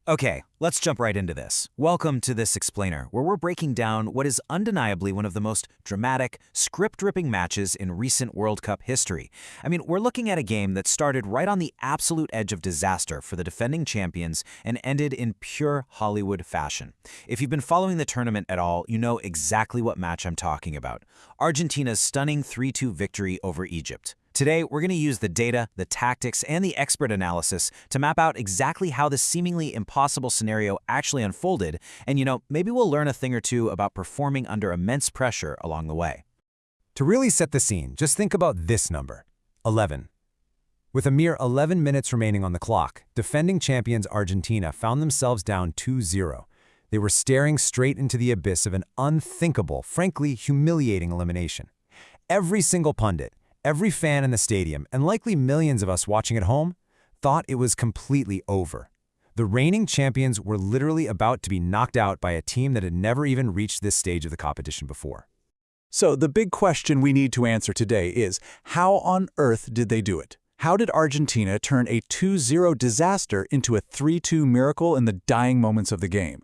Okay, let's jump right into this. Welcome to this explainer, where we're breaking down what is undeniably one of the most dramatic, script-ripping matches in recent World Cup history. We're looking at a game that started right on the absolute edge of disaster for the defending champions and ended in pure Hollywood fashion. If you've been following the tournament at all, you know exactly what match I'm talking about. Argentina's stunning 3-2 victory over Egypt. Today, we're going to use the data, the tactics, and the expert analysis to map out exactly how this seemingly impossible scenario actually unfolded, and maybe we'll learn a thing or two about performing under immense pressure along the way. To really set the scene, just think about this number, 11. With a mere 11 minutes remaining on the clock, defending champions Argentina found themselves down 2-0. They were staring straight into the abyss of an unthinkable, frankly humiliating elimination. Every single pundit, every fan in the stadium, and likely millions of us watching at home, thought it was completely over. The reigning champions were literally about to be knocked out by a team that had never even reached this stage of the competition before. So the big question we need to answer today is, how on earth did they do it? How did Argentina turn a 2-0 disaster into a 3-2 miracle in the dying moments of the game?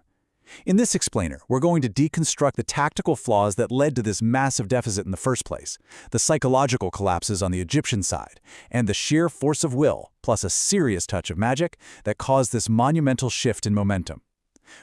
In this explainer, we're going to deconstruct the tactical flaws that led to this massive deficit in the first place, the psychological collapses on the Egyptian side, and the sheer force of will, plus a serious touch of magic, that caused this monumental shift in momentum.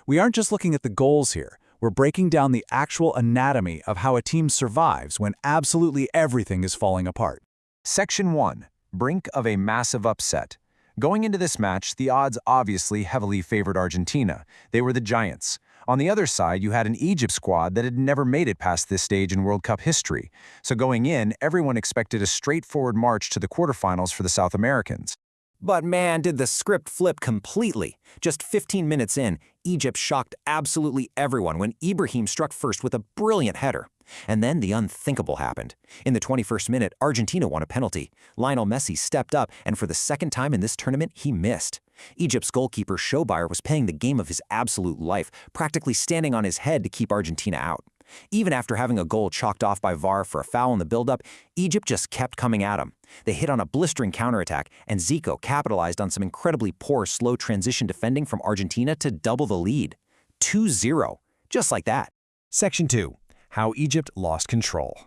We aren't just looking at the goals here, we're breaking down the actual anatomy of how a team survives when absolutely everything is falling apart. Section 1. Brink of a massive upset. Going into this match, the odds obviously heavily favored Argentina. They were the giants. On the other side, you had an Egypt squad that had never made it past this stage in World Cup history. So going in, everyone expected a straightforward march to the quarterfinals for the South Americans. But man, did the script flip completely. Just 15 minutes in, Egypt shocked absolutely everyone when Ibrahim struck first with a brilliant header. And then the unthinkable happened. In the 21st minute, Argentina won a penalty. Lionel Messi stepped up, and for the second time in this tournament, he missed. Egypt's goalkeeper Schober was playing the game of his absolute life, practically standing on his head to keep Argentina out. Even after having a goal chalked off by VAR for a foul in the build-up, Egypt just kept coming at him. They hit on a blistering counterattack, and Zico capitalized on some incredibly poor slow transition defending from Argentina to double the lead. 2-0. Just like that. Section 2. How Egypt lost control.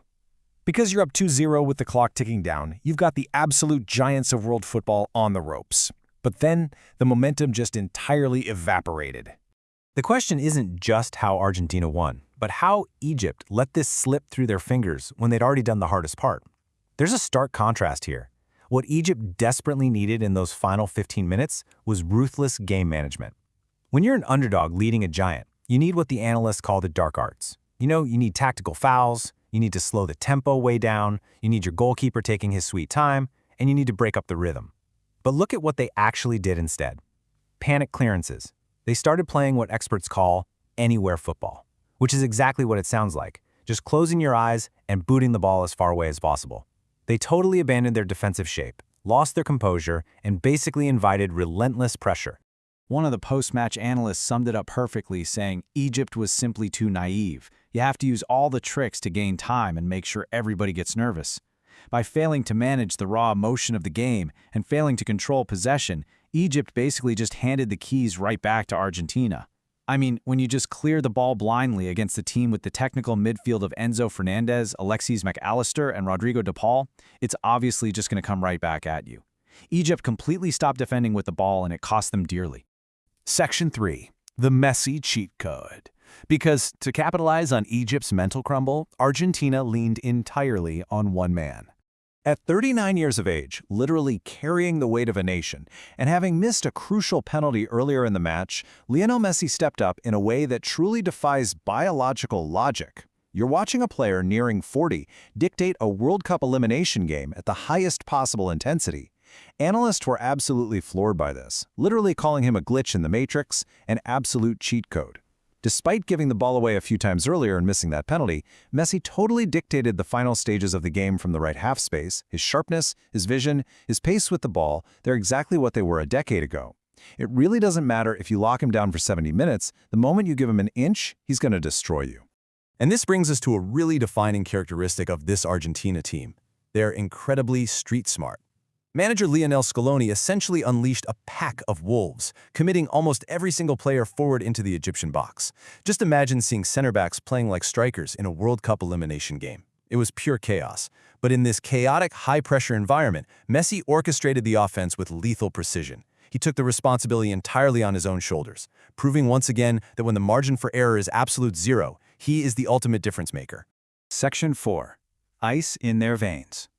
Because you're up 2-0 with the clock ticking down, you've got the absolute giants of world football on the ropes. But then, the momentum just entirely evaporated. The question isn't just how Argentina won, but how Egypt let this slip through their fingers when they'd already done the hardest part. There's a stark contrast here. What Egypt desperately needed in those final 15 minutes was ruthless game management. When you're an underdog leading a giant, you need what the analysts call the dark arts. You need tactical fouls, you need to slow the tempo way down, you need your goalkeeper taking his sweet time, and you need to break up the rhythm. But look at what they actually did instead. Panic clearances. They started playing what experts call anywhere football, which is exactly what it sounds like, just closing your eyes and booting the ball as far away as possible. They totally abandoned their defensive shape, lost their composure, and basically invited relentless pressure. One of the post-match analysts summed it up perfectly, saying Egypt was simply too naive. You have to use all the tricks to gain time and make sure everybody gets nervous. By failing to manage the raw emotion of the game and failing to control possession, Egypt basically just handed the keys right back to Argentina. When you just clear the ball blindly against a team with the technical midfield of Enzo Fernandez, Alexis McAllister, and Rodrigo de Paul, it's obviously just going to come right back at you. Egypt completely stopped defending with the ball, and it cost them dearly. Section 3. The Messi cheat code. Because to capitalize on Egypt's mental crumble, Argentina leaned entirely on one man. At 39 years of age, literally carrying the weight of a nation, and having missed a crucial penalty earlier in the match, Lionel Messi stepped up in a way that truly defies biological logic. You're watching a player nearing 40 dictate a World Cup elimination game at the highest possible intensity. Analysts were absolutely floored by this, literally calling him a glitch in the matrix, an absolute cheat code. Despite giving the ball away a few times earlier and missing that penalty, Messi totally dictated the final stages of the game from the right half space. His sharpness, his vision, his pace with the ball, they're exactly what they were a decade ago. It really doesn't matter if you lock him down for 70 minutes, the moment you give him an inch, he's going to destroy you. And this brings us to a really defining characteristic of this Argentina team. They're incredibly street smart. Manager Lionel Scaloni essentially unleashed a pack of wolves, committing almost every single player forward into the Egyptian box. Just imagine seeing center backs playing like strikers in a World Cup elimination game. It was pure chaos. But in this chaotic, high-pressure environment, Messi orchestrated the offense with lethal precision. He took the responsibility entirely on his own shoulders, proving once again that when the margin for error is absolute zero, he is the ultimate difference maker. Section 4. Ice in their veins.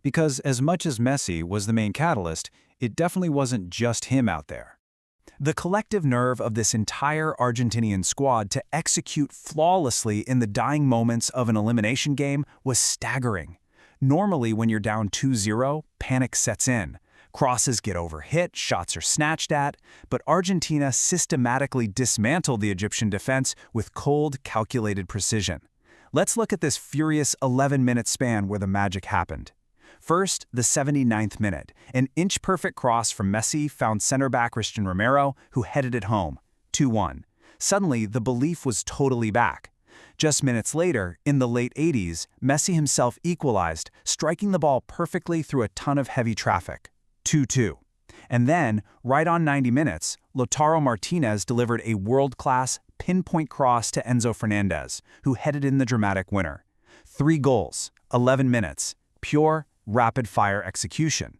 Because as much as Messi was the main catalyst, it definitely wasn't just him out there. The collective nerve of this entire Argentinian squad to execute flawlessly in the dying moments of an elimination game was staggering. Normally, when you're down 2-0, panic sets in. Crosses get overhit, shots are snatched at, but Argentina systematically dismantled the Egyptian defense with cold, calculated precision. Let's look at this furious 11-minute span where the magic happened. First, the 79th minute. An inch-perfect cross from Messi found center-back Christian Romero, who headed it home, 2-1. Suddenly, the belief was totally back. Just minutes later, in the late 80s, Messi himself equalized, striking the ball perfectly through a ton of heavy traffic, 2-2. And then, right on 90 minutes, Lautaro Martinez delivered a world-class, pinpoint cross to Enzo Fernandez, who headed in the dramatic winner. 3 goals, 11 minutes, pure, rapid-fire execution.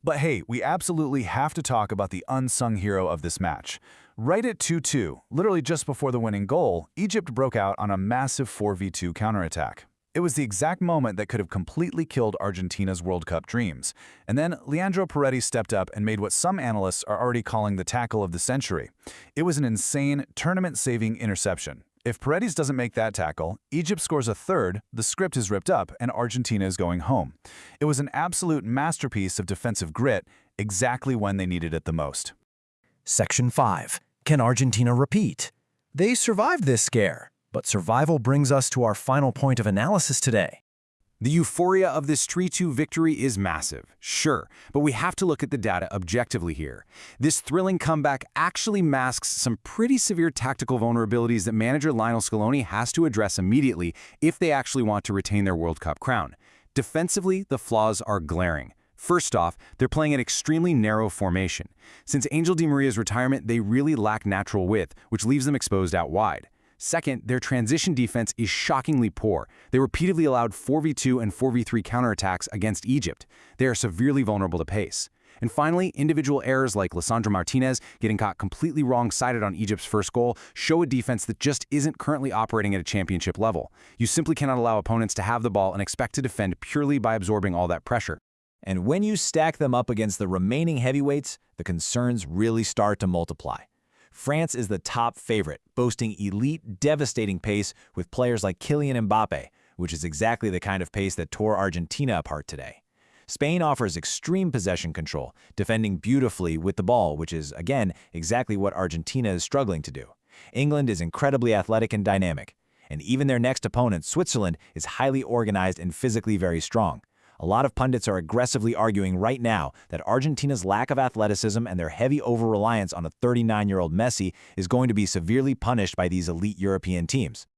But hey, we absolutely have to talk about the unsung hero of this match. Right at 2-2, literally just before the winning goal, Egypt broke out on a massive 4v2 counterattack. It was the exact moment that could have completely killed Argentina's World Cup dreams. And then Leandro Paredes stepped up and made what some analysts are already calling the tackle of the century. It was an insane, tournament-saving interception. If Paredes doesn't make that tackle, Egypt scores a third, the script is ripped up, and Argentina is going home. It was an absolute masterpiece of defensive grit, exactly when they needed it the most. Section 5. Can Argentina repeat? They survived this scare, but survival brings us to our final point of analysis today. The euphoria of this 3-2 victory is massive, sure, but we have to look at the data objectively here. This thrilling comeback actually masks some pretty severe tactical vulnerabilities that manager Lionel Scaloni has to address immediately if they actually want to retain their World Cup crown. Defensively, the flaws are glaring. First off, they're playing an extremely narrow formation. Since Angel Di Maria's retirement, they really lack natural width, which leaves them exposed out wide. Second, their transition defense is shockingly poor. They repeatedly allowed 4v2 and 4v3 counterattacks against Egypt. They are severely vulnerable to pace. And finally, individual errors like Lisandro Martinez getting caught completely wrong-sided on Egypt's first goal show a defense that just isn't currently operating at a championship level. You simply cannot allow opponents to have the ball and expect to defend purely by absorbing all that pressure. And when you stack them up against the remaining heavyweights, the concerns really start to multiply. France is the top favorite, boasting elite, devastating pace with players like Kylian Mbappe, which is exactly the kind of pace that tore Argentina apart today. Spain offers extreme possession control, defending beautifully with the ball, which is, again, exactly what Argentina is struggling to do. England is incredibly athletic and dynamic, and even their next opponent, Switzerland, is highly organized and physically very strong. A lot of pundits are aggressively arguing right now that Argentina's lack of athleticism and their heavy over-reliance on a 39-year-old Messi is going to be severely punished by these elite European teams.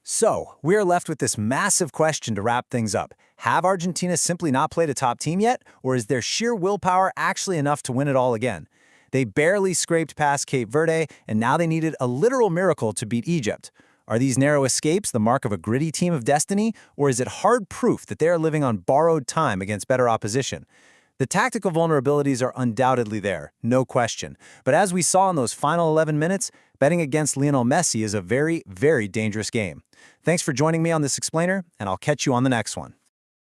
So, we are left with this massive question to wrap things up. Have Argentina simply not played a top team yet, or is their sheer willpower actually enough to win it all again? They barely scraped past Cape Verde, and now they needed a literal miracle to beat Egypt. Are these narrow escapes the mark of a gritty team of destiny, or is it hard proof that they are living on borrowed time against better opposition? The tactical vulnerabilities are undoubtedly there, no question. But as we saw in those final 11 minutes, betting against Lionel Messi is a very, very dangerous game. Thanks for joining me on this explainer, and I'll catch you on the next one.